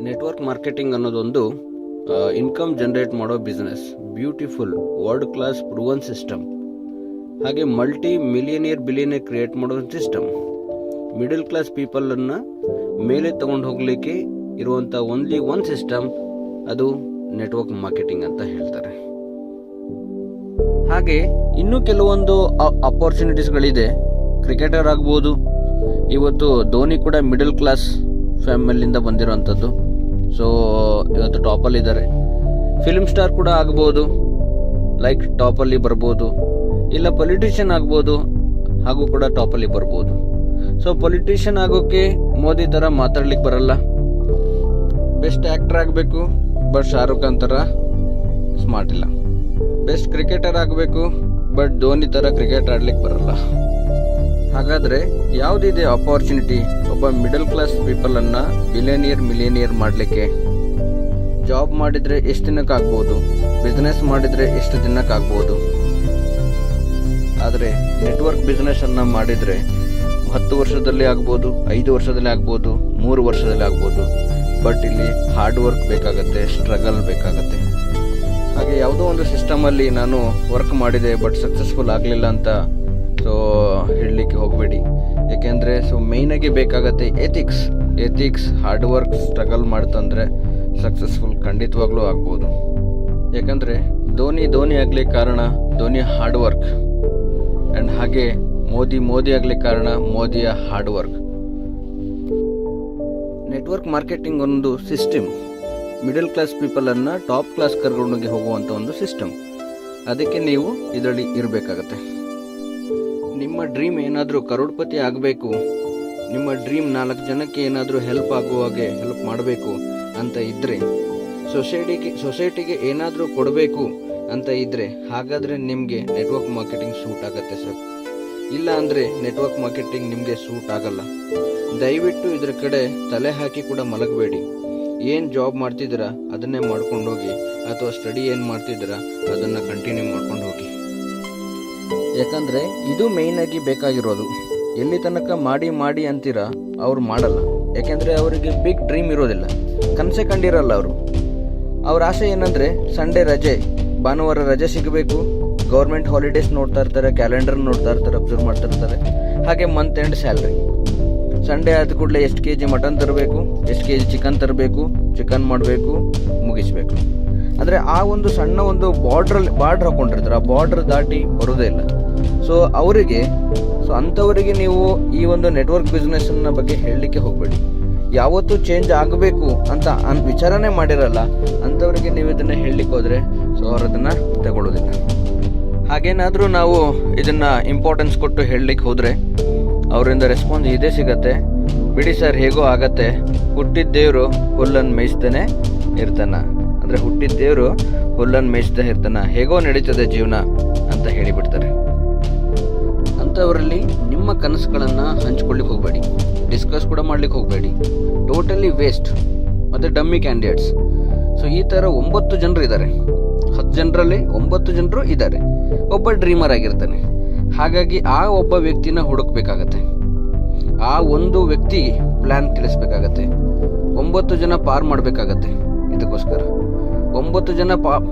Network marketing ಅನ್ನೋದೊಂದು income generate ಮಾಡೋ business. Beautiful world class proven system. ಹಾಗೆ multi millionaire billionaire create ಮಾಡೋ system. Middle class ಪೀಪಲನ್ನು ಮೇಲೆ ತಗೊಂಡು ಹೋಗಲಿಕ್ಕೆ ಇರುವಂಥ ಓನ್ಲಿ ಒನ್ ಸಿಸ್ಟಮ್, ಅದು ನೆಟ್ವರ್ಕ್ ಮಾರ್ಕೆಟಿಂಗ್ ಅಂತ ಹೇಳ್ತಾರೆ. ಹಾಗೆ ಇನ್ನೂ ಕೆಲವೊಂದು ಅಪಾರ್ಚುನಿಟೀಸ್ಗಳಿದೆ. ಕ್ರಿಕೆಟರ್ ಆಗ್ಬೋದು. ಇವತ್ತು ಧೋನಿ ಕೂಡ ಮಿಡಲ್ ಕ್ಲಾಸ್ ಫ್ಯಾಮಿಲಿಯಿಂದ ಬಂದಿರೋವಂಥದ್ದು. ಸೊ ಇವತ್ತು ಟಾಪಲ್ಲಿದ್ದಾರೆ. ಫಿಲ್ಮ್ ಸ್ಟಾರ್ ಕೂಡ ಆಗ್ಬೋದು, ಲೈಕ್ ಟಾಪಲ್ಲಿ ಬರ್ಬೋದು. ಇಲ್ಲ ಪೊಲಿಟಿಷಿಯನ್ ಆಗ್ಬೋದು, ಹಾಗೂ ಕೂಡ ಟಾಪಲ್ಲಿ ಬರ್ಬೋದು. ಸೊ ಪೊಲಿಟಿಷಿಯನ್ ಆಗೋಕ್ಕೆ ಮೋದಿ ಥರ ಮಾತಾಡ್ಲಿಕ್ಕೆ ಬರಲ್ಲ. ಬೆಸ್ಟ್ ಆ್ಯಕ್ಟರ್ ಆಗಬೇಕು, ಬಟ್ ಶಾರುಖ್ ಖಾನ್ ಥರ ಸ್ಮಾರ್ಟ್ ಇಲ್ಲ. ಬೆಸ್ಟ್ ಕ್ರಿಕೆಟರ್ ಆಗಬೇಕು, ಬಟ್ ಧೋನಿ ಥರ ಕ್ರಿಕೆಟ್ ಆಡ್ಲಿಕ್ಕೆ ಬರಲ್ಲ. ಹಾಗಾದರೆ ಯಾವುದಿದೆ ಅಪಾರ್ಚುನಿಟಿ ಒಬ್ಬ ಮಿಡಲ್ ಕ್ಲಾಸ್ ಪೀಪಲನ್ನು ಬಿಲಿಯನಿಯರ್ ಮಿಲಿಯನಿಯರ್ ಮಾಡಲಿಕ್ಕೆ? ಜಾಬ್ ಮಾಡಿದರೆ ಎಷ್ಟು ದಿನಕ್ಕಾಗ್ಬೋದು, ಬಿಸ್ನೆಸ್ ಮಾಡಿದರೆ ಎಷ್ಟು ದಿನಕ್ಕಾಗ್ಬೋದು. ಆದರೆ ನೆಟ್ವರ್ಕ್ ಬಿಸ್ನೆಸ್ಸನ್ನು ಮಾಡಿದರೆ 10 ವರ್ಷದಲ್ಲಿ ಆಗ್ಬೋದು, 5 ವರ್ಷದಲ್ಲಿ ಆಗ್ಬೋದು, 3 ವರ್ಷದಲ್ಲಿ ಆಗ್ಬೋದು. ಬಟ್ ಇಲ್ಲಿ ಹಾರ್ಡ್ ವರ್ಕ್ ಬೇಕಾಗತ್ತೆ, ಸ್ಟ್ರಗಲ್ ಬೇಕಾಗತ್ತೆ. ಹಾಗೆ ಯಾವುದೋ ಒಂದು ಸಿಸ್ಟಮಲ್ಲಿ ನಾನು ವರ್ಕ್ ಮಾಡಿದೆ ಬಟ್ ಸಕ್ಸಸ್ಫುಲ್ ಆಗಲಿಲ್ಲ ಅಂತ ಹೇಳಲಿಕ್ಕೆ ಹೋಗಬೇಡಿ. ಏಕೆಂದರೆ ಮೇಯ್ನಾಗಿ ಬೇಕಾಗತ್ತೆ ಎಥಿಕ್ಸ್. ಹಾರ್ಡ್ ವರ್ಕ್ ಸ್ಟ್ರಗಲ್ ಮಾಡ್ತಂದರೆ ಸಕ್ಸಸ್ಫುಲ್ ಖಂಡಿತವಾಗ್ಲೂ ಆಗ್ಬೋದು. ಯಾಕಂದರೆ ಧೋನಿ ಆಗ್ಲಿಕ್ಕೆ ಕಾರಣ ಧೋನಿ ಹಾರ್ಡ್ ವರ್ಕ್. ಆ್ಯಂಡ್ ಹಾಗೆ ಮೋದಿ ಆಗ್ಲಿಕ್ಕೆ ಕಾರಣ ಮೋದಿಯ ಹಾರ್ಡ್ ವರ್ಕ್. ನೆಟ್ವರ್ಕ್ ಮಾರ್ಕೆಟಿಂಗ್ ಒಂದು ಸಿಸ್ಟಮ್. ಮಿಡಲ್ ಕ್ಲಾಸ್ ಪೀಪಲನ್ನು ಟಾಪ್ ಕ್ಲಾಸ್ ಕರ್ಕೊಂಡೋಗಿ ಹೋಗುವಂಥ ಒಂದು ಸಿಸ್ಟಮ್. ಅದಕ್ಕೆ ನೀವು ಇದರಲ್ಲಿ ಇರಬೇಕಾಗತ್ತೆ. ನಿಮ್ಮ ಡ್ರೀಮ್ ಏನಾದರೂ ಕರೋಡ್ಪತಿ ಆಗಬೇಕು, ನಿಮ್ಮ ಡ್ರೀಮ್ 4 ಜನಕ್ಕೆ ಏನಾದರೂ ಹೆಲ್ಪ್ ಆಗುವಾಗೆ ಹೆಲ್ಪ್ ಮಾಡಬೇಕು ಅಂತ ಇದ್ದರೆ, ಸೊಸೈಟಿಗೆ ಏನಾದರೂ ಕೊಡಬೇಕು ಅಂತ ಇದ್ದರೆ, ಹಾಗಾದರೆ ನಿಮಗೆ ನೆಟ್ವರ್ಕ್ ಮಾರ್ಕೆಟಿಂಗ್ ಸೂಟ್ ಆಗುತ್ತೆ ಸರ್. ಇಲ್ಲ ಅಂದರೆ ನೆಟ್ವರ್ಕ್ ಮಾರ್ಕೆಟಿಂಗ್ ನಿಮಗೆ ಸೂಟ್ ಆಗಲ್ಲ. ದಯವಿಟ್ಟು ಇದರ ಕಡೆ ತಲೆ ಹಾಕಿ ಕೂಡ ಮಲಗಬೇಡಿ. ಏನು ಜಾಬ್ ಮಾಡ್ತಿದ್ದೀರಾ ಅದನ್ನೇ ಮಾಡ್ಕೊಂಡು ಹೋಗಿ, ಅಥವಾ ಸ್ಟಡಿ ಏನು ಮಾಡ್ತಿದ್ದೀರಾ ಅದನ್ನು ಕಂಟಿನ್ಯೂ ಮಾಡ್ಕೊಂಡು ಹೋಗಿ. ಯಾಕಂದರೆ ಇದು ಮೇಯ್ನಾಗಿ ಬೇಕಾಗಿರೋದು. ಎಲ್ಲಿ ತನಕ ಮಾಡಿ ಅಂತೀರಾ ಅವ್ರು ಮಾಡಲ್ಲ. ಯಾಕೆಂದರೆ ಅವರಿಗೆ ಬಿಗ್ ಡ್ರೀಮ್ ಇರೋದಿಲ್ಲ, ಕನಸೇ ಕಂಡಿರಲ್ಲ ಅವರು. ಅವ್ರ ಆಸೆ ಏನಂದರೆ ಸಂಡೇ ರಜೆ, ಭಾನುವಾರ ರಜೆ ಸಿಗಬೇಕು. ಗೌರ್ಮೆಂಟ್ ಹಾಲಿಡೇಸ್ ನೋಡ್ತಾ ಇರ್ತಾರೆ, ಕ್ಯಾಲೆಂಡರ್ ನೋಡ್ತಾ ಇರ್ತಾರೆ, ಅಬ್ಸರ್ವ್ ಮಾಡ್ತಾ ಇರ್ತಾರೆ. ಹಾಗೆ ಮಂತ್ ಎಂಡ್ ಸ್ಯಾಲ್ರಿ. ಸಂಡೇ ಆದ ಕೂಡಲೇ ಎಷ್ಟು kg ಮಟನ್ ತರಬೇಕು, ಎಷ್ಟು kg ಚಿಕನ್ ತರಬೇಕು, ಚಿಕನ್ ಮಾಡಬೇಕು, ಮುಗಿಸ್ಬೇಕು. ಅಂದರೆ ಆ ಒಂದು ಸಣ್ಣ ಒಂದು ಬಾರ್ಡ್ರ್ ಹಾಕ್ಕೊಂಡಿರ್ತಾರೆ. ಆ ಬಾರ್ಡ್ರ್ ದಾಟಿ ಬರೋದೇ ಇಲ್ಲ. ಸೊ ಅಂಥವರಿಗೆ ನೀವು ಈ ಒಂದು ನೆಟ್ವರ್ಕ್ ಬಿಸ್ನೆಸ್ನ ಬಗ್ಗೆ ಹೇಳಲಿಕ್ಕೆ ಹೋಗಬೇಡಿ. ಯಾವತ್ತೂ ಚೇಂಜ್ ಆಗಬೇಕು ಅಂತ ವಿಚಾರನೇ ಮಾಡಿರಲ್ಲ ಅಂಥವರಿಗೆ ನೀವು ಇದನ್ನು ಹೇಳಲಿಕ್ಕೆ ಹೋದರೆ ಅವ್ರು ಅದನ್ನು ತಗೊಳ್ಳೋದಿಲ್ಲ. ಹಾಗೇನಾದರೂ ನಾವು ಇದನ್ನು ಇಂಪಾರ್ಟೆನ್ಸ್ ಕೊಟ್ಟು ಹೇಳಲಿಕ್ಕೆ ಹೋದರೆ ಅವರಿಂದ ರೆಸ್ಪಾನ್ಸ್ ಇದೇ ಸಿಗತ್ತೆ. ಬಿಡಿ ಸರ್, ಹೇಗೋ ಆಗತ್ತೆ, ಹುಟ್ಟಿದ ದೇವರು ಹುಲ್ಲನ್ನು ಮೇಯಿಸ್ತಾನೆ ಇರ್ತಾನ. ಅಂದರೆ ಹುಟ್ಟಿದ ದೇವರು ಹುಲ್ಲನ್ನು ಮೇಯಿಸ್ತಾ ಇರ್ತಾನ, ಹೇಗೋ ನಡೀತದೆ ಜೀವನ ಅಂತ ಹೇಳಿಬಿಡ್ತಾರೆ. ಅಂಥವರಲ್ಲಿ ನಿಮ್ಮ ಕನಸುಗಳನ್ನು ಹಂಚ್ಕೊಳ್ಳಿಕ್ಕೆ ಹೋಗಬೇಡಿ, ಡಿಸ್ಕಸ್ ಕೂಡ ಮಾಡ್ಲಿಕ್ಕೆ ಹೋಗಬೇಡಿ. ಟೋಟಲಿ ವೇಸ್ಟ್ ಮತ್ತು ಡಮ್ಮಿ ಕ್ಯಾಂಡಿಡೇಟ್ಸ್. ಸೊ ಈ ಥರ 9 ಜನರು ಇದ್ದಾರೆ. 10 ಜನರಲ್ಲಿ 9 ಜನರು ಇದ್ದಾರೆ. ಒಬ್ಬ ಡ್ರೀಮರ್ ಆಗಿರ್ತಾನೆ. ಹಾಗಾಗಿ ಆ ಒಬ್ಬ ವ್ಯಕ್ತಿನ ಹುಡುಕ್ಬೇಕಾಗತ್ತೆ. ಆ ಒಂದು ವ್ಯಕ್ತಿ ಪ್ಲ್ಯಾನ್ ತಿಳಿಸ್ಬೇಕಾಗತ್ತೆ. 9 ಜನ ಪಾರ್ ಮಾಡಬೇಕಾಗತ್ತೆ. ಇದಕ್ಕೋಸ್ಕರ 9 ಜನ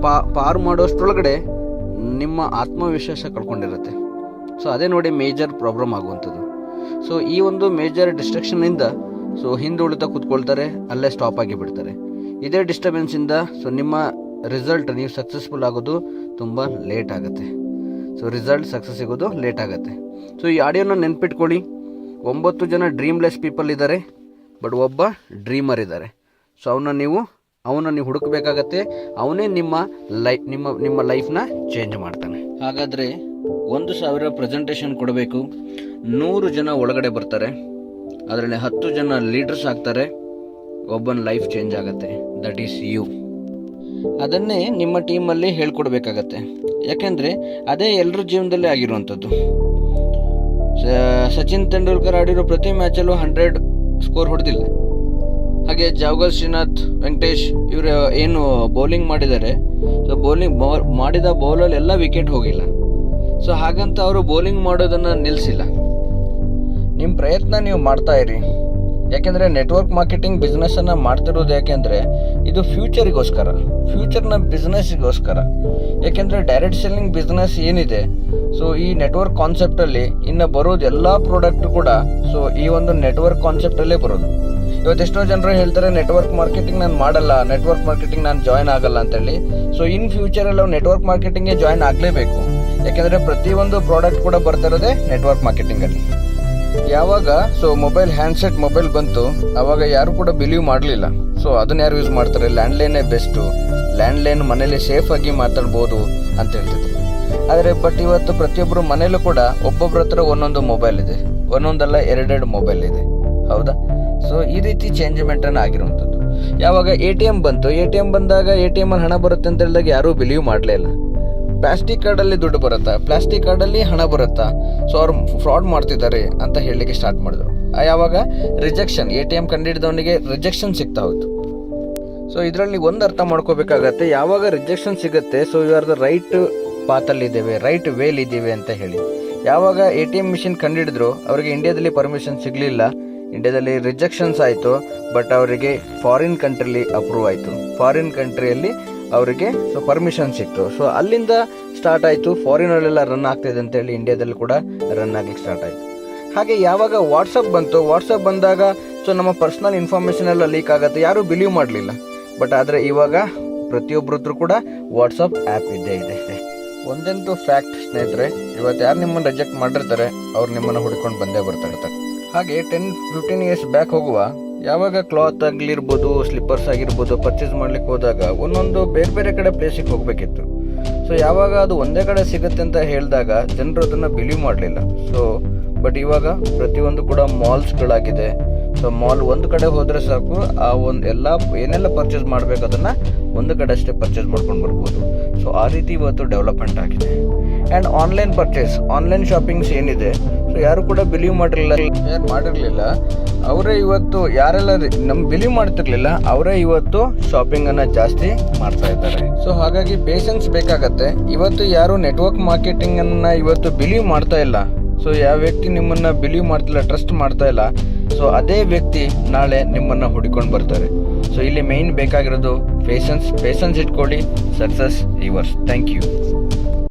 ಪಾರ್ ಮಾಡೋಷ್ಟರೊಳಗಡೆ ನಿಮ್ಮ ಆತ್ಮವಿಶ್ವಾಸ ಕಳ್ಕೊಂಡಿರುತ್ತೆ. ಸೊ ಅದೇ ನೋಡಿ ಮೇಜರ್ ಪ್ರಾಬ್ಲಮ್ ಆಗುವಂಥದ್ದು. ಸೊ ಈ ಒಂದು ಮೇಜರ್ ಡಿಸ್ಟ್ರಕ್ಷನಿಂದ ಹಿಂದುಳಿತಾ ಕೂತ್ಕೊಳ್ತಾರೆ, ಅಲ್ಲೇ ಸ್ಟಾಪ್ ಆಗಿ ಬಿಡ್ತಾರೆ. ಇದೇ ಡಿಸ್ಟರ್ಬೆನ್ಸಿಂದ ನಿಮ್ಮ ರಿಸಲ್ಟ್, ನೀವು ಸಕ್ಸಸ್ಫುಲ್ ಆಗೋದು ತುಂಬ ಲೇಟ್ ಆಗುತ್ತೆ. ರಿಸಲ್ಟ್ ಸಕ್ಸಸ್ ಸಿಗೋದು ಲೇಟ್ ಆಗುತ್ತೆ. ಈ ಆಡಿಯೋನ ನೆನ್ಪಿಟ್ಕೊಳ್ಳಿ. 9 ಜನ ಡ್ರೀಮ್ಲೆಸ್ ಪೀಪಲ್ ಇದ್ದಾರೆ, ಬಟ್ ಒಬ್ಬ ಡ್ರೀಮರ್ ಇದ್ದಾರೆ. ಅವನ್ನ ನೀವು ಹುಡುಕಬೇಕಾಗತ್ತೆ. ಅವನೇ ನಿಮ್ಮ ಲೈಫ್ನ ಚೇಂಜ್ ಮಾಡ್ತಾನೆ. ಹಾಗಾದರೆ 1000 ಪ್ರೆಸೆಂಟೇಷನ್ ಕೊಡಬೇಕು. 100 ಜನ ಒಳಗಡೆ ಬರ್ತಾರೆ. ಅದರಲ್ಲಿ 10 ಜನ ಲೀಡರ್ಸ್ ಆಗ್ತಾರೆ. ಒಬ್ಬನ ಲೈಫ್ ಚೇಂಜ್ ಆಗುತ್ತೆ. That is you. ಅದನ್ನೇ ನಿಮ್ಮ ಟೀಮಲ್ಲಿ ಹೇಳ್ಕೊಡ್ಬೇಕಾಗತ್ತೆ. ಯಾಕೆಂದರೆ ಅದೇ ಎಲ್ಲರ ಜೀವನದಲ್ಲಿ ಆಗಿರುವಂಥದ್ದು. ಸಚಿನ್ ತೆಂಡೂಲ್ಕರ್ ಆಡಿರೋ ಪ್ರತಿ ಮ್ಯಾಚಲ್ಲೂ 100 ಸ್ಕೋರ್ ಹೊಡೆದಿಲ್ಲ. ಹಾಗೆ ಜಾವಗಲ್ ಶ್ರೀನಾಥ್, ವೆಂಕಟೇಶ್ ಇವರು ಏನು ಬೌಲಿಂಗ್ ಮಾಡಿದ್ದಾರೆ, ಬೌಲಿಂಗ್ ಮಾಡಿದ ಬೌಲಲ್ಲಿ ಎಲ್ಲ ವಿಕೆಟ್ ಹೋಗಿಲ್ಲ. ಹಾಗಂತ ಅವರು ಬೌಲಿಂಗ್ ಮಾಡೋದನ್ನು ನಿಲ್ಲಿಸಿಲ್ಲ. ನಿಮ್ಮ ಪ್ರಯತ್ನ ನೀವು ಮಾಡ್ತಾ ಇರಿ. ಯಾಕೆಂದರೆ ನೆಟ್ವರ್ಕ್ ಮಾರ್ಕೆಟಿಂಗ್ ಬಿಸ್ನೆಸ್ಸನ್ನು ಮಾಡ್ತಿರೋದು ಯಾಕೆಂದರೆ ಇದು ಫ್ಯೂಚರ್ನ ಬಿಸ್ನೆಸ್ಸಿಗೋಸ್ಕರ. ಯಾಕೆಂದರೆ ಡೈರೆಕ್ಟ್ ಸೆಲ್ಲಿಂಗ್ ಬಿಸ್ನೆಸ್ ಏನಿದೆ, ಸೊ ಈ ನೆಟ್ವರ್ಕ್ ಕಾನ್ಸೆಪ್ಟಲ್ಲಿ ಇನ್ನು ಬರೋದು ಎಲ್ಲ ಪ್ರಾಡಕ್ಟ್ ಕೂಡ ಸೊ ಈ ಒಂದು ನೆಟ್ವರ್ಕ್ ಕಾನ್ಸೆಪ್ಟಲ್ಲೇ ಬರೋದು. ಇವತ್ತೆಷ್ಟೋ ಜನರು ಹೇಳ್ತಾರೆ ನೆಟ್ವರ್ಕ್ ಮಾರ್ಕೆಟಿಂಗ್ ನಾನು ಮಾಡಲ್ಲ, ನೆಟ್ವರ್ಕ್ ಮಾರ್ಕೆಟಿಂಗ್ ನಾನು ಜಾಯ್ನ್ ಆಗಲ್ಲ ಅಂತೇಳಿ. ಸೊ ಇನ್ ಫ್ಯೂಚರಲ್ಲಿ ನಾವು ನೆಟ್ವರ್ಕ್ ಮಾರ್ಕೆಟಿಂಗ್ಗೆ ಜಾಯ್ನ್ ಆಗಲೇಬೇಕು. ಯಾಕೆಂದರೆ ಪ್ರತಿಯೊಂದು ಪ್ರಾಡಕ್ಟ್ ಕೂಡ ಬರ್ತಿರೋದೇ ನೆಟ್ವರ್ಕ್ ಮಾರ್ಕೆಟಿಂಗಲ್ಲಿ. ಯಾವಾಗ ಸೊ ಹ್ಯಾಂಡ್ಸೆಟ್ ಮೊಬೈಲ್ ಬಂತು ಆವಾಗ ಯಾರು ಕೂಡ ಬಿಲೀವ್ ಮಾಡಲಿಲ್ಲ. ಸೊ ಅದನ್ನ ಯಾರು ಯೂಸ್ ಮಾಡ್ತಾರೆ, ಲ್ಯಾಂಡ್ಲೈನೇ ಬೆಸ್ಟು, ಲ್ಯಾಂಡ್ಲೈನ್ ಮನೇಲಿ ಸೇಫಾಗಿ ಮಾತಾಡ್ಬೋದು ಅಂತ ಹೇಳ್ತಿದ್ರು. ಆದರೆ ಬಟ್ ಇವತ್ತು ಪ್ರತಿಯೊಬ್ಬರು ಮನೇಲೂ ಕೂಡ ಒಬ್ಬೊಬ್ಬರ ಹತ್ರ ಒಂದೊಂದು ಮೊಬೈಲ್ ಇದೆ, ಒಂದೊಂದಲ್ಲ ಎರಡೆರಡು ಮೊಬೈಲ್ ಇದೆ, ಹೌದಾ? ಸೊ ಈ ರೀತಿ ಚೇಂಜ್ಮೆಂಟನ್ನು ಆಗಿರುವಂಥದ್ದು. ಯಾವಾಗ ATM ಬಂತು, ATM ಬಂದಾಗ ATM ಅಲ್ಲಿ ಹಣ ಬರುತ್ತೆ ಅಂತ ಹೇಳಿದಾಗ ಯಾರೂ ಬಿಲೀವ್ ಮಾಡಲೇ ಇಲ್ಲ. ಪ್ಲಾಸ್ಟಿಕ್ ಕಾರ್ಡಲ್ಲಿ ದುಡ್ಡು ಬರುತ್ತಾ, ಪ್ಲಾಸ್ಟಿಕ್ ಕಾರ್ಡಲ್ಲಿ ಹಣ ಬರುತ್ತಾ, ಸೊ ಅವ್ರು ಫ್ರಾಡ್ ಮಾಡ್ತಿದ್ದಾರೆ ಅಂತ ಹೇಳಲಿಕ್ಕೆ ಸ್ಟಾರ್ಟ್ ಮಾಡಿದ್ರು. ಯಾವಾಗ ರಿಜೆಕ್ಷನ್, ATM ಕಂಡಿಡಿದವನಿಗೆ ರಿಜೆಕ್ಷನ್ ಸಿಗ್ತಾ ಹೋಯ್ತು. ಸೊ ಇದರಲ್ಲಿ ಒಂದು ಅರ್ಥ ಮಾಡ್ಕೋಬೇಕಾಗತ್ತೆ, ಯಾವಾಗ ರಿಜೆಕ್ಷನ್ ಸಿಗುತ್ತೆ so you are the right ಪಾತಲ್ಲಿದ್ದೇವೆ, ರೈಟ್ ವೇಲ್ ಇದ್ದೀವಿ ಅಂತ ಹೇಳಿ. ಯಾವಾಗ ATM ಮಿಷಿನ್ ಕಂಡಿಡಿದ್ರು ಅವರಿಗೆ ಇಂಡಿಯಾದಲ್ಲಿ ಪರ್ಮಿಷನ್ ಸಿಗಲಿಲ್ಲ, ಇಂಡಿಯಾದಲ್ಲಿ ರಿಜೆಕ್ಷನ್ಸ್ ಆಯಿತು. ಬಟ್ ಅವರಿಗೆ ಫಾರಿನ್ ಕಂಟ್ರಿಲಿ ಅಪ್ರೂವ್ ಆಯಿತು, ಫಾರಿನ್ ಕಂಟ್ರಿಯಲ್ಲಿ ಅವರಿಗೆ ಸೊ ಪರ್ಮಿಷನ್ ಸಿಕ್ತು. ಸೊ ಅಲ್ಲಿಂದ ಸ್ಟಾರ್ಟ್ ಆಯಿತು, ಫಾರಿನಲ್ಲೆಲ್ಲ ರನ್ ಆಗ್ತಾಯಿದೆ ಅಂತೇಳಿ ಇಂಡಿಯಾದಲ್ಲಿ ಕೂಡ ರನ್ ಆಗಲಿಕ್ಕೆ ಸ್ಟಾರ್ಟ್ ಆಯಿತು. ಹಾಗೆ ಯಾವಾಗ ವಾಟ್ಸಪ್ ಬಂತು, ವಾಟ್ಸಪ್ ಬಂದಾಗ ಸೊ ನಮ್ಮ ಪರ್ಸ್ನಲ್ ಇನ್ಫಾರ್ಮೇಷನ್ ಎಲ್ಲ ಲೀಕ್ ಆಗುತ್ತೆ, ಯಾರೂ ಬಿಲೀವ್ ಮಾಡಲಿಲ್ಲ. ಬಟ್ ಆದರೆ ಇವಾಗ ಪ್ರತಿಯೊಬ್ಬರದ್ದು ಕೂಡ ವಾಟ್ಸಪ್ ಆ್ಯಪ್ ಇದ್ದೇ ಇದೆ. ಒಂದಂತೂ ಫ್ಯಾಕ್ಟ್ ಸ್ನೇಹಿತರೆ, ಇವತ್ತು ಯಾರು ನಿಮ್ಮನ್ನು ರಿಜೆಕ್ಟ್ ಮಾಡಿರ್ತಾರೆ ಅವ್ರು ನಿಮ್ಮನ್ನು ಹುಡ್ಕೊಂಡು ಬಂದೇ ಬರ್ತಾ. ಹಾಗೆ 10-15 ಇಯರ್ಸ್ ಬ್ಯಾಕ್ ಹೋಗುವ, ಯಾವಾಗ ಕ್ಲಾತ್ ಆಗಿರ್ಬೋದು, ಸ್ಲಿಪ್ಪರ್ಸ್ ಆಗಿರ್ಬೋದು ಪರ್ಚೇಸ್ ಮಾಡ್ಲಿಕ್ಕೆ ಹೋದಾಗ ಒಂದೊಂದು ಬೇರೆ ಬೇರೆ ಕಡೆ ಪ್ಲೇಸಿಗೆ ಹೋಗಬೇಕಿತ್ತು. ಸೊ ಯಾವಾಗ ಅದು ಒಂದೇ ಕಡೆ ಸಿಗುತ್ತೆ ಅಂತ ಹೇಳಿದಾಗ ಜನರು ಅದನ್ನು ಬಿಲೀವ್ ಮಾಡಲಿಲ್ಲ. ಸೊ ಬಟ್ ಇವಾಗ ಪ್ರತಿಯೊಂದು ಕೂಡ ಮಾಲ್ಸ್ಗಳಾಗಿದೆ. ಸೊ ಮಾಲ್ ಒಂದು ಕಡೆ ಹೋದರೆ ಸಾಕು, ಆ ಒಂದು ಏನೆಲ್ಲ ಪರ್ಚೇಸ್ ಮಾಡಬೇಕು ಅದನ್ನು ಒಂದು ಕಡೆ ಅಷ್ಟೇ ಪರ್ಚೇಸ್ ಮಾಡ್ಕೊಂಡು ಬರ್ಬೋದು. ಸೊ ಆ ರೀತಿ ಇವತ್ತು ಡೆವಲಪ್ಮೆಂಟ್ ಆಗಿದೆ. ಆ್ಯಂಡ್ ಆನ್ಲೈನ್ ಶಾಪಿಂಗ್ಸ್ ಏನಿದೆ, ಸೊ ಯಾರು ಕೂಡ ಬಿಲೀವ್ ಮಾಡಿರಲಿಲ್ಲ ಅವರೇ ಇವತ್ತು, ಯಾರೆಲ್ಲ ಬಿಲೀವ್ ಮಾಡ್ತಿರ್ಲಿಲ್ಲ ಅವರೇ ಇವತ್ತು ಶಾಪಿಂಗನ್ನು ಜಾಸ್ತಿ ಮಾಡ್ತಾ ಇದ್ದಾರೆ. ಸೊ ಹಾಗಾಗಿ ಪೇಷನ್ಸ್ ಬೇಕಾಗತ್ತೆ. ಇವತ್ತು ಯಾರು ನೆಟ್ವರ್ಕ್ ಮಾರ್ಕೆಟಿಂಗನ್ನು ಇವತ್ತು ಬಿಲೀವ್ ಮಾಡ್ತಾ ಇಲ್ಲ, ಸೊ ಯಾವ ವ್ಯಕ್ತಿ ನಿಮ್ಮನ್ನು ಬಿಲೀವ್ ಮಾಡ್ತಿಲ್ಲ, ಟ್ರಸ್ಟ್ ಮಾಡ್ತಾ ಇಲ್ಲ, ಸೊ ಅದೇ ವ್ಯಕ್ತಿ ನಾಳೆ ನಿಮ್ಮನ್ನು ಹುಡುಕೊಂಡು ಬರ್ತಾರೆ. ಸೊ ಇಲ್ಲಿ ಮೇಯ್ನ್ ಬೇಕಾಗಿರೋದು ಪೇಷನ್ಸ್ ಇಟ್ಕೊಳ್ಳಿ, ಸಕ್ಸಸ್ ಯುವರ್ಸ್. Thank you.